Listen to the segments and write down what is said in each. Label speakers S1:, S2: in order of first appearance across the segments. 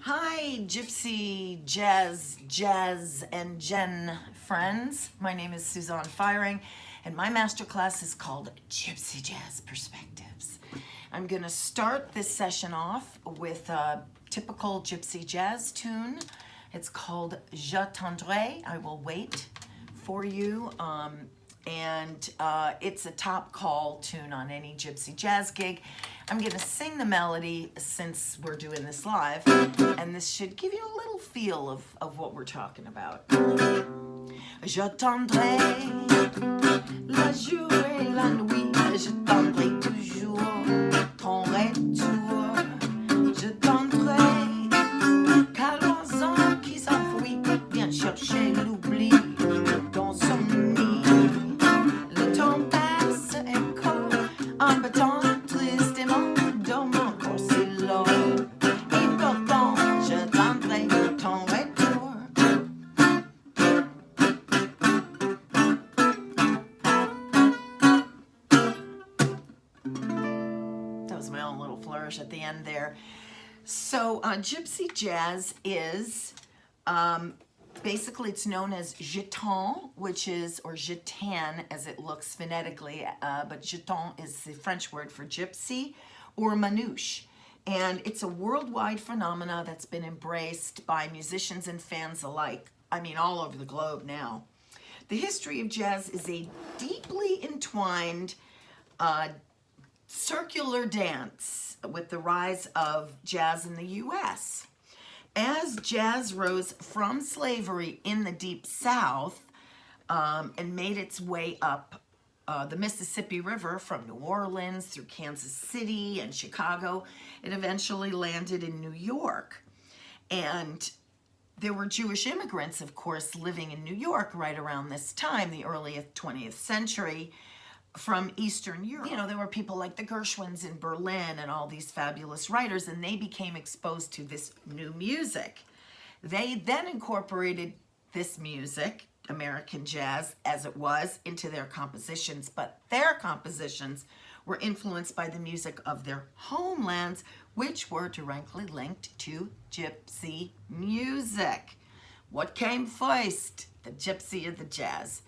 S1: Hi, Gypsy Jazz, and Jen friends. My name is Suzahn Fiering, and my masterclass is called Gypsy Jazz Perspectives. I'm going to start this session off with a typical Gypsy Jazz tune. It's called J'attendrai, I Will Wait for You. It's a top call tune on any Gypsy Jazz gig. I'm going to sing the melody since we're doing this live, and this should give you a little feel of what we're talking about. J'attendrai la jour et la nuit, j'attendrai toujours ton retour. J'attendrai qu'à l'horizon qui s'enfuit, viens chercher l'oubli dans son nid. Le temps passe et court en battant tristement dans mon corps si lourd. Et pourtant, j'attendrai ton retour. That was my own little flourish at the end there. So Gypsy Jazz is basically, it's known as jeton, which is, or jetan as it looks phonetically, but jeton is the French word for gypsy or manouche. And it's a worldwide phenomena that's been embraced by musicians and fans alike. I mean, all over the globe now. The history of jazz is a deeply entwined circular dance with the rise of jazz in the U.S. As jazz rose from slavery in the Deep South and made its way up the Mississippi River from New Orleans through Kansas City and Chicago, it eventually landed in New York. And there were Jewish immigrants, of course, living in New York right around this time, the early 20th century, from Eastern Europe. You know, there were people like the Gershwins in Berlin and all these fabulous writers, and they became exposed to this new music. They then incorporated this music, American jazz, as it was, into their compositions, but their compositions were influenced by the music of their homelands, which were directly linked to gypsy music. What came first, the gypsy or the jazz?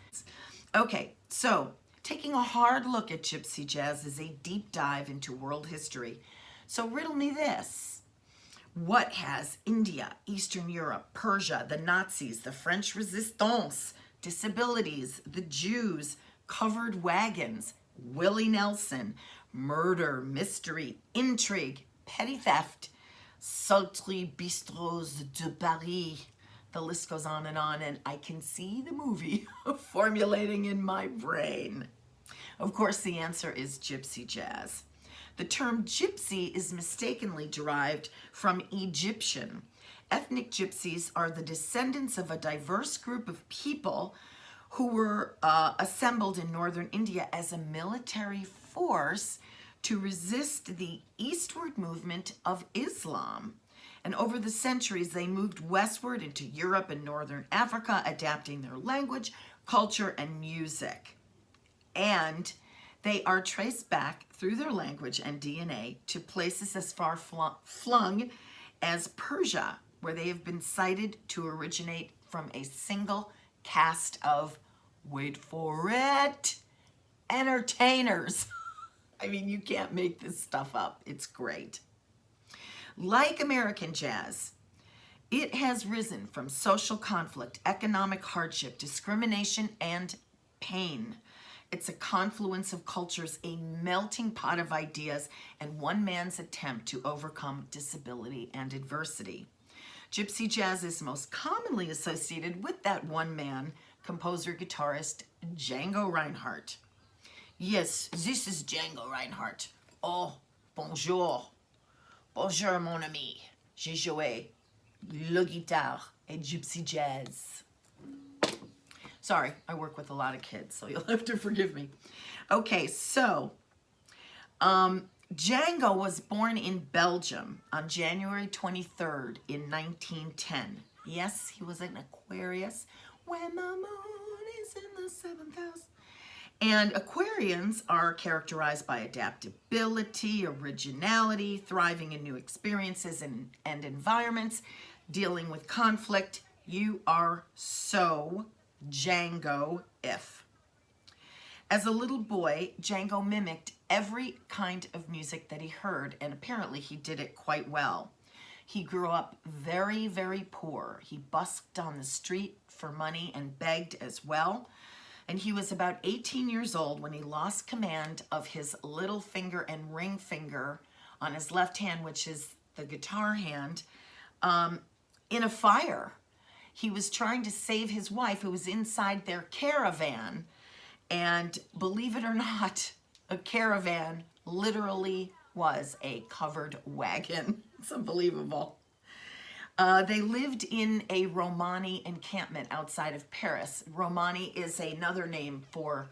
S1: Okay, so taking a hard look at gypsy jazz is a deep dive into world history. So riddle me this. What has India, Eastern Europe, Persia, the Nazis, the French Resistance, disabilities, the Jews, covered wagons, Willie Nelson, murder, mystery, intrigue, petty theft, sultry bistros de Paris? The list goes on, and I can see the movie formulating in my brain. Of course, the answer is gypsy jazz. The term gypsy is mistakenly derived from Egyptian. Ethnic gypsies are the descendants of a diverse group of people who were assembled in northern India as a military force to resist the eastward movement of Islam. And over the centuries, they moved westward into Europe and northern Africa, adapting their language, culture, and music. And they are traced back through their language and DNA to places as far flung as Persia, where they have been cited to originate from a single cast of, wait for it, entertainers. I mean, you can't make this stuff up. It's great. Like American jazz, it has risen from social conflict, economic hardship, discrimination, and pain. It's a confluence of cultures, a melting pot of ideas, and one man's attempt to overcome disability and adversity. Gypsy jazz is most commonly associated with that one man, composer-guitarist Django Reinhardt. Yes, this is Django Reinhardt. Oh, bonjour. Bonjour, mon ami. J'ai joué le guitare et gypsy jazz. Sorry, I work with a lot of kids, so you'll have to forgive me. Okay, so Django was born in Belgium on January 23rd in 1910. Yes, he was an Aquarius when the moon is in the 7th house. And Aquarians are characterized by adaptability, originality, thriving in new experiences and environments, dealing with conflict. You are so Django if. As a little boy, Django mimicked every kind of music that he heard, and apparently he did it quite well. He grew up very, very poor. He busked on the street for money and begged as well. And he was about 18 years old when he lost command of his little finger and ring finger on his left hand, which is the guitar hand, in a fire. He was trying to save his wife who was inside their caravan. And believe it or not, a caravan literally was a covered wagon. It's unbelievable. They lived in a Romani encampment outside of Paris. Romani is another name for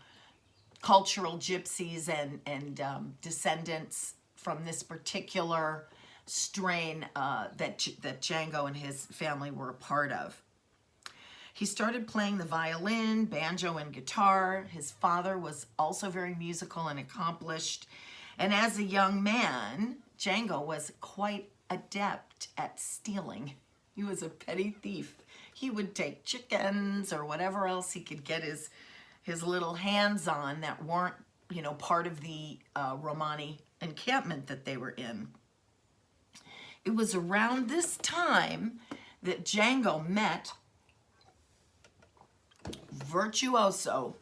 S1: cultural gypsies and descendants from this particular strain that Django and his family were a part of. He started playing the violin, banjo, and guitar. His father was also very musical and accomplished. And as a young man, Django was quite adept at stealing. He was a petty thief. He would take chickens or whatever else he could get his little hands on that weren't, part of the Romani encampment that they were in. It was around this time that Django met virtuoso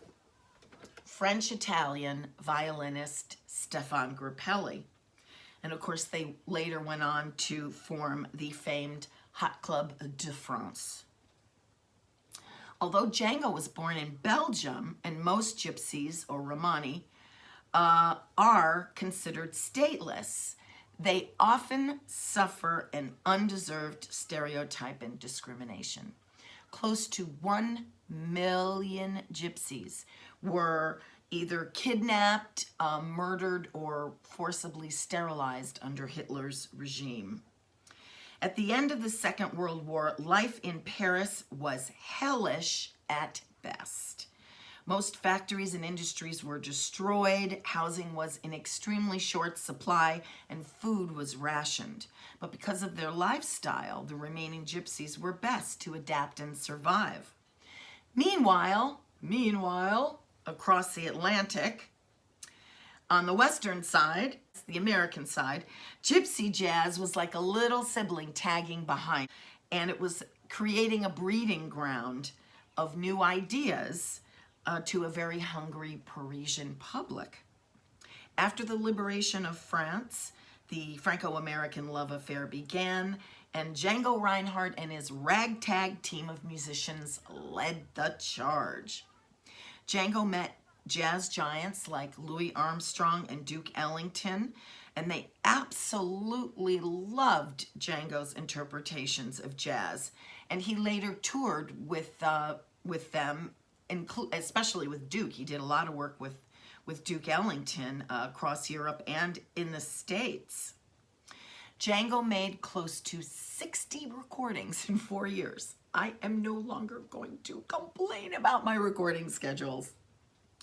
S1: French-Italian violinist Stéphane Grappelli. And of course, they later went on to form the famed Hot Club de France. Although Django was born in Belgium, and most gypsies, or Romani, are considered stateless, they often suffer an undeserved stereotype and discrimination. Close to 1 million gypsies were either kidnapped, murdered, or forcibly sterilized under Hitler's regime. At the end of the Second World War, life in Paris was hellish at best. Most factories and industries were destroyed, housing was in extremely short supply, and food was rationed. But because of their lifestyle, the remaining gypsies were best to adapt and survive. Meanwhile, across the Atlantic, on the western side, the American side, Gypsy Jazz was like a little sibling tagging behind, and it was creating a breeding ground of new ideas to a very hungry Parisian public. After the liberation of France, the Franco-American love affair began, and Django Reinhardt and his ragtag team of musicians led the charge. Django met jazz giants like Louis Armstrong and Duke Ellington, and they absolutely loved Django's interpretations of jazz. And he later toured with them, especially with Duke. He did a lot of work with Duke Ellington across Europe and in the States. Django made close to 60 recordings in 4 years. I am no longer going to complain about my recording schedules.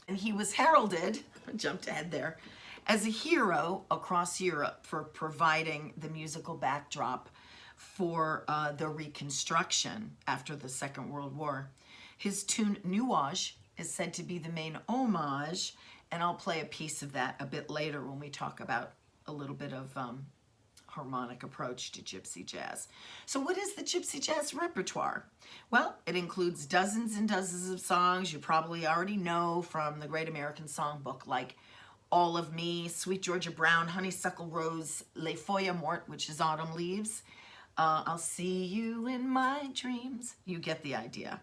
S1: And he was heralded, I jumped ahead there, as a hero across Europe for providing the musical backdrop for the Reconstruction after the Second World War. His tune Nuage is said to be the main homage, and I'll play a piece of that a bit later when we talk about a little bit of harmonic approach to gypsy jazz. So what is the gypsy jazz repertoire? Well, it includes dozens and dozens of songs you probably already know from the Great American Songbook, like All of Me, Sweet Georgia Brown, Honeysuckle Rose, Les Feuilles Mortes, which is Autumn Leaves, I'll See You in My Dreams. You get the idea.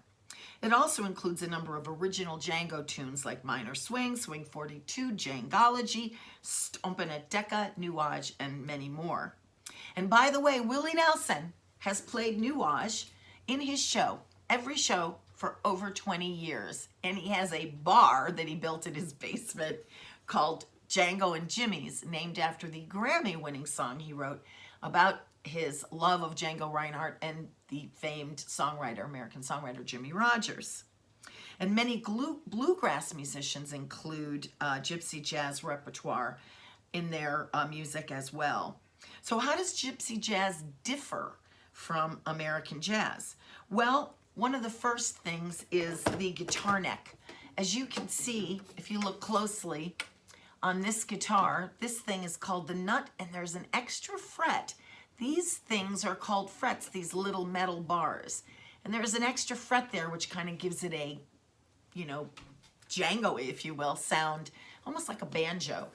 S1: It also includes a number of original Django tunes like Minor Swing, Swing 42, Djangology, Stompin' at Decca, Nuage, and many more. And by the way, Willie Nelson has played Nuage in his show, every show, for over 20 years. And he has a bar that he built in his basement called Django and Jimmy's, named after the Grammy-winning song he wrote about his love of Django Reinhardt and the famed songwriter, American songwriter Jimmy Rogers. And many bluegrass musicians include gypsy jazz repertoire in their music as well. So how does gypsy jazz differ from American jazz? Well, one of the first things is the guitar neck. As you can see, if you look closely on this guitar, this thing is called the nut, and there's an extra fret. These things are called frets, these little metal bars. And there's an extra fret there, which kind of gives it a, you know, Django, if you will, sound, almost like a banjo.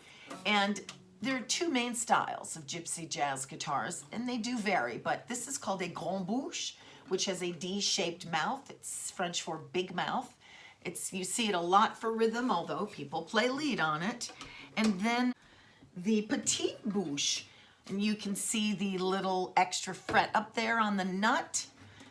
S1: And there are two main styles of gypsy jazz guitars, and they do vary, but this is called a grande bouche, which has a D-shaped mouth. It's French for big mouth. You see it a lot for rhythm, although people play lead on it. And then the petite bouche, and you can see the little extra fret up there on the nut.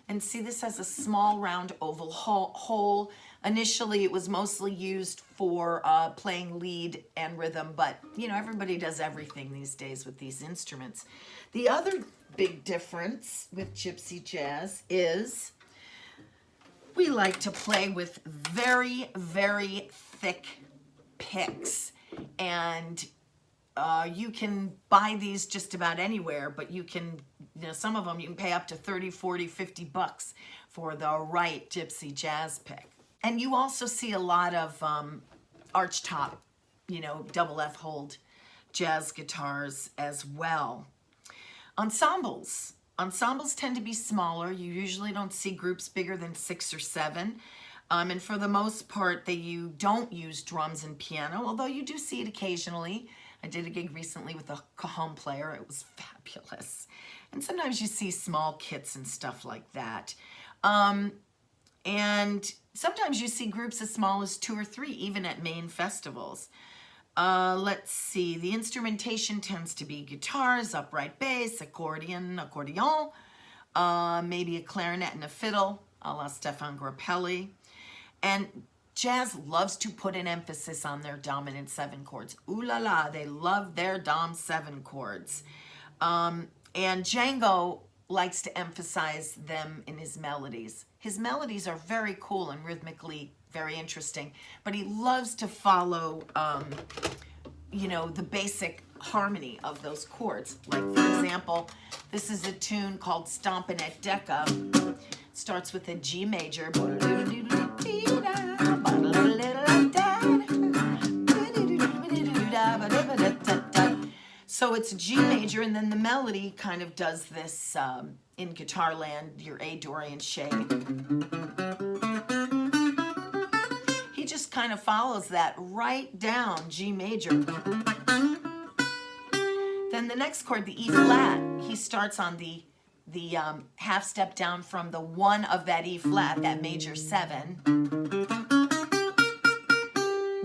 S1: And see, this has a small round oval hole. Initially, it was mostly used for playing lead and rhythm, but you know, everybody does everything these days with these instruments. The other big difference with gypsy jazz is we like to play with very, very thick picks. And you can buy these just about anywhere, but you can, you know, some of them you can pay up to 30, 40, 50 bucks for the right gypsy jazz pick. And you also see a lot of archtop, you know, double F hold jazz guitars as well. Ensembles. Ensembles tend to be smaller. You usually don't see groups bigger than 6 or 7. And for the most part, you don't use drums and piano, although you do see it occasionally. I did a gig recently with a cajon player. It was fabulous. And sometimes you see small kits and stuff like that. And sometimes you see groups as small as 2 or 3, even at main festivals. Let's see, the instrumentation tends to be guitars, upright bass, accordion, maybe a clarinet and a fiddle, a la Stefan Grappelli. And jazz loves to put an emphasis on their dominant 7 chords. Ooh la la, they love their Dom 7 chords. And Django likes to emphasize them in his melodies. His melodies are very cool and rhythmically very interesting, but he loves to follow, you know, the basic harmony of those chords. Like, for example, this is a tune called Stompin' at Decca. Starts with a G major. So it's a G major, and then the melody kind of does this in guitar land, your A Dorian shade. He just kind of follows that right down, G major. Then the next chord, the E flat, he starts on the half step down from the 1 of that E flat, that major 7.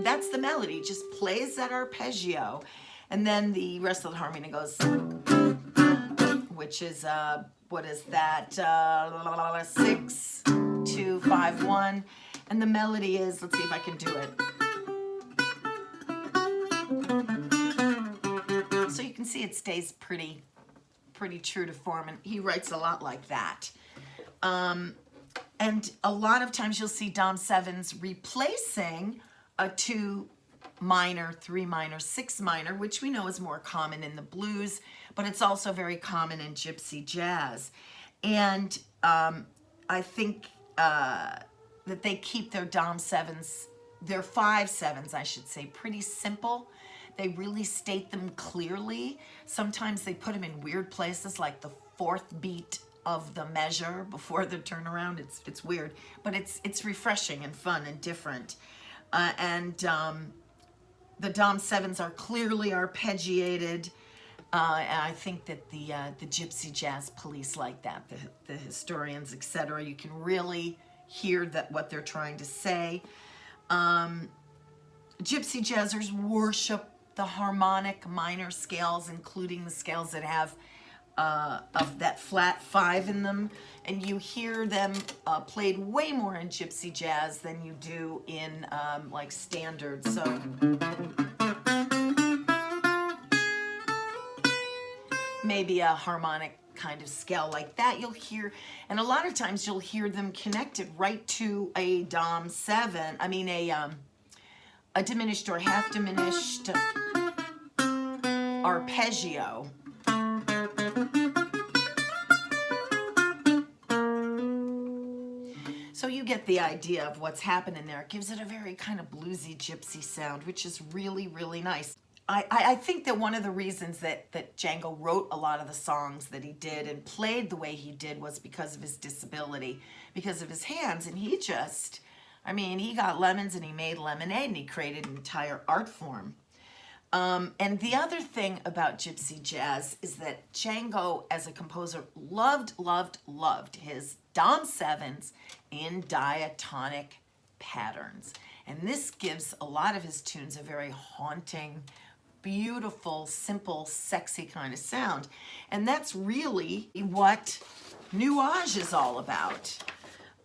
S1: That's the melody, just plays that arpeggio. And then the rest of the harmony goes, which is, what is that, 6, 2, 5, 1. And the melody is, let's see if I can do it. So you can see it stays pretty true to form, and he writes a lot like that. And a lot of times you'll see Dom 7s replacing a 2 minor, 3 minor, 6 minor, which we know is more common in the blues, but it's also very common in gypsy jazz. And I think that they keep their Dom 7s, their 5/7s, I should say, pretty simple. They really state them clearly. Sometimes they put them in weird places, like the 4th beat of the measure before the turnaround. It's weird, but it's refreshing and fun and different. The Dom 7s are clearly arpeggiated. And I think that the gypsy jazz police like that, the historians, etc. You can really hear what they're trying to say. Gypsy jazzers worship the harmonic minor scales, including the scales that have of that flat 5 in them, and you hear them played way more in gypsy jazz than you do in like standard. So maybe a harmonic kind of scale like that, you'll hear, and a lot of times you'll hear them connected right to a Dom 7, I mean a diminished or half diminished arpeggio. So you get the idea of what's happening there. It gives it a very kind of bluesy gypsy sound, which is really, really nice. I think that one of the reasons that Django wrote a lot of the songs that he did and played the way he did was because of his disability, because of his hands. And he just, I mean, he got lemons and he made lemonade and he created an entire art form. And the other thing about Gypsy Jazz is that Django, as a composer, loved his Dom 7s in diatonic patterns. And this gives a lot of his tunes a very haunting, beautiful, simple, sexy kind of sound. And that's really what Nuage is all about.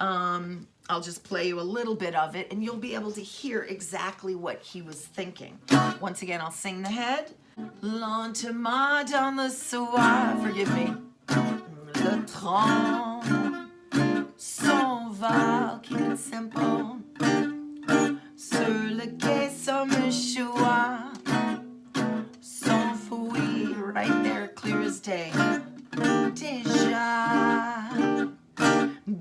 S1: I'll just play you a little bit of it and you'll be able to hear exactly what he was thinking. Once again, I'll sing the head. Lentement dans le soir, forgive me. Le train s'en va, keep it simple. Sur le quai sans mouchoir, s'enfuit, right there, clear as day. Déjà,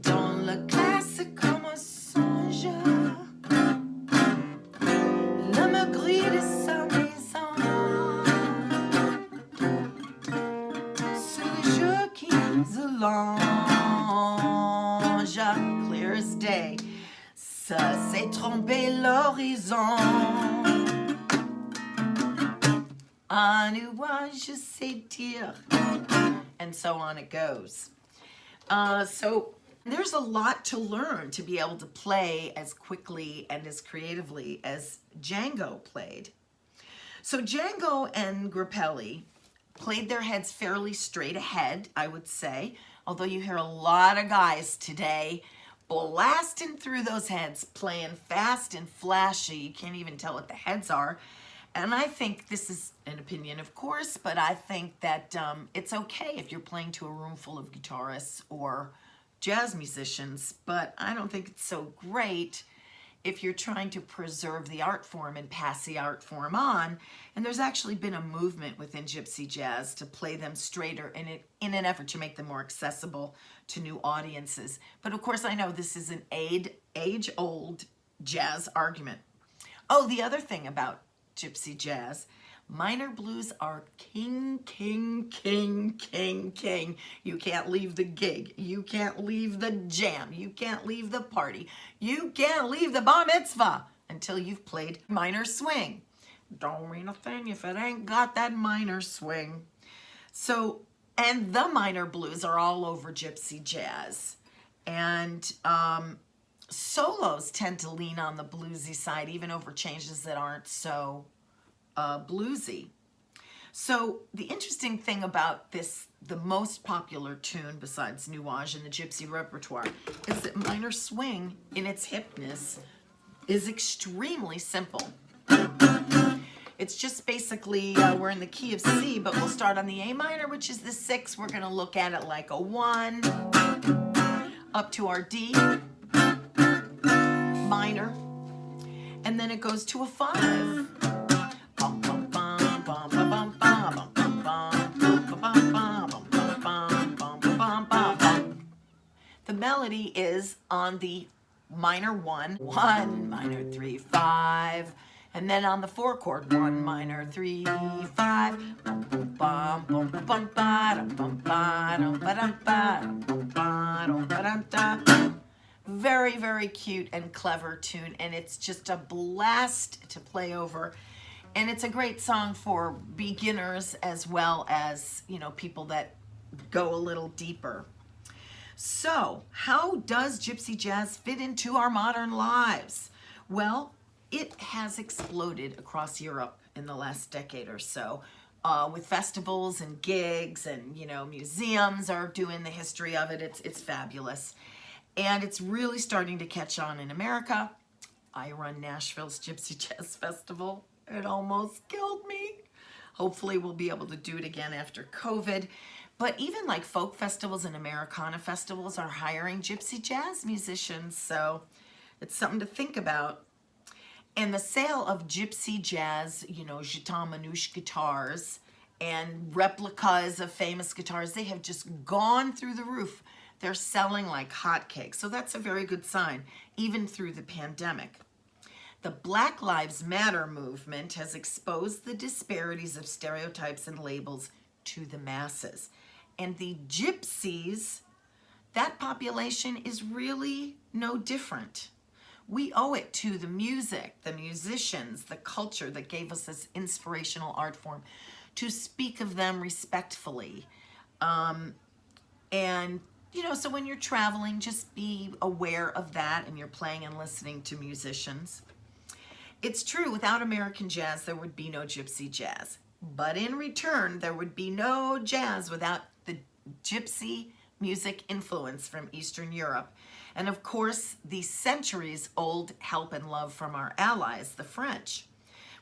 S1: dans la classe comme un songeur, le maigri de sa maison, sur le jour qui nous allonge, clear as day. Ça s'est trompé l'horizon. Un nuage s'étire. And so on it goes. So there's a lot to learn to be able to play as quickly and as creatively as Django played. So Django and Grappelli played their heads fairly straight ahead, I would say, although you hear a lot of guys today blasting through those heads, playing fast and flashy. You can't even tell what the heads are. And I think this is an opinion, of course, but I think that it's okay if you're playing to a room full of guitarists or jazz musicians, but I don't think it's so great if you're trying to preserve the art form and pass the art form on. And there's actually been a movement within Gypsy Jazz to play them straighter in an effort to make them more accessible to new audiences. But of course, I know this is an age-old jazz argument. Oh, the other thing about Gypsy Jazz, minor blues are king. You can't leave the gig. You can't leave the jam. You can't leave the party. You can't leave the bar mitzvah until you've played minor swing. Don't mean a thing if it ain't got that minor swing. So, and the minor blues are all over Gypsy Jazz. And solos tend to lean on the bluesy side, even over changes that aren't so bluesy. So the interesting thing about this, the most popular tune besides Nuage in the Gypsy repertoire, is that minor swing in its hipness is extremely simple. It's just basically, we're in the key of C, but we'll start on the A minor, which is the 6. We're gonna look at it like a 1, up to our D minor, and then it goes to a 5. The melody is on the minor 1, minor 3, 5, and then on the 4 chord, 1 minor 3, 5. Very, very cute and clever tune, and it's just a blast to play over. And it's a great song for beginners as well as, you know, people that go a little deeper. So, how does Gypsy Jazz fit into our modern lives? Well, it has exploded across Europe in the last decade or so, with festivals and gigs, and, you know, museums are doing the history of it. It's fabulous. And it's really starting to catch on in America. I run Nashville's Gypsy Jazz Festival. It almost killed me. Hopefully we'll be able to do it again after COVID. But even like folk festivals and Americana festivals are hiring gypsy jazz musicians, so it's something to think about. And the sale of gypsy jazz, you know, Gitan Manouche guitars and replicas of famous guitars, they have just gone through the roof. They're selling like hotcakes. So that's a very good sign, even through the pandemic. The Black Lives Matter movement has exposed the disparities of stereotypes and labels to the masses. And the gypsies, that population is really no different. We owe it to the music, the musicians, the culture that gave us this inspirational art form to speak of them respectfully. And, you know, so when you're traveling, just be aware of that and you're playing and listening to musicians. It's true, without American jazz, there would be no gypsy jazz. But in return, there would be no jazz without the gypsy music influence from Eastern Europe. And of course, the centuries-old help and love from our allies, the French.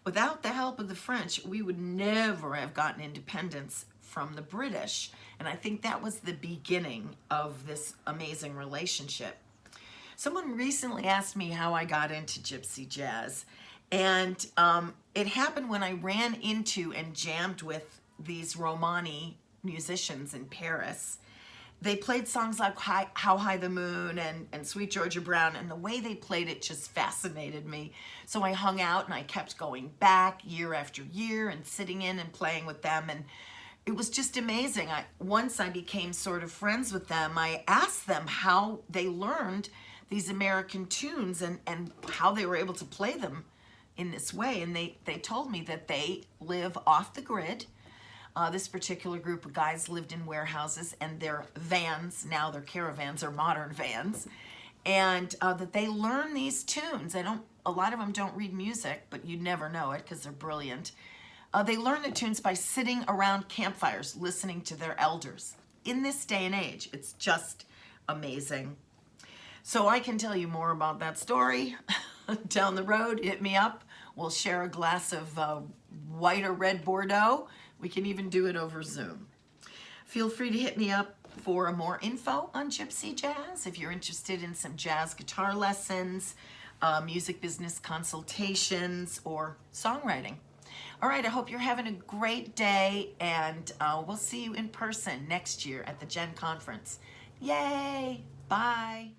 S1: Without the help of the French, we would never have gotten independence from the British. And I think that was the beginning of this amazing relationship. Someone recently asked me how I got into gypsy jazz. And it happened when I ran into and jammed with these Romani musicians in Paris. They played songs like How High the Moon and Sweet Georgia Brown, and the way they played it just fascinated me. So I hung out and I kept going back year after year and sitting in and playing with them, and it was just amazing. Once I became sort of friends with them, I asked them how they learned these American tunes and how they were able to play them in this way, and they told me that they live off the grid. This particular group of guys lived in warehouses, and their vans, now their caravans, are modern vans, and that they learn these tunes. A lot of them don't read music, but you never know it because they're brilliant. They learn the tunes by sitting around campfires, listening to their elders. In this day and age, it's just amazing. So I can tell you more about that story down the road. Hit me up. We'll share a glass of white or red Bordeaux. We can even do it over Zoom. Feel free to hit me up for more info on gypsy jazz. If you're interested in some jazz guitar lessons, music business consultations, or songwriting. All right, I hope you're having a great day, and we'll see you in person next year at the Gen Conference. Yay! Bye!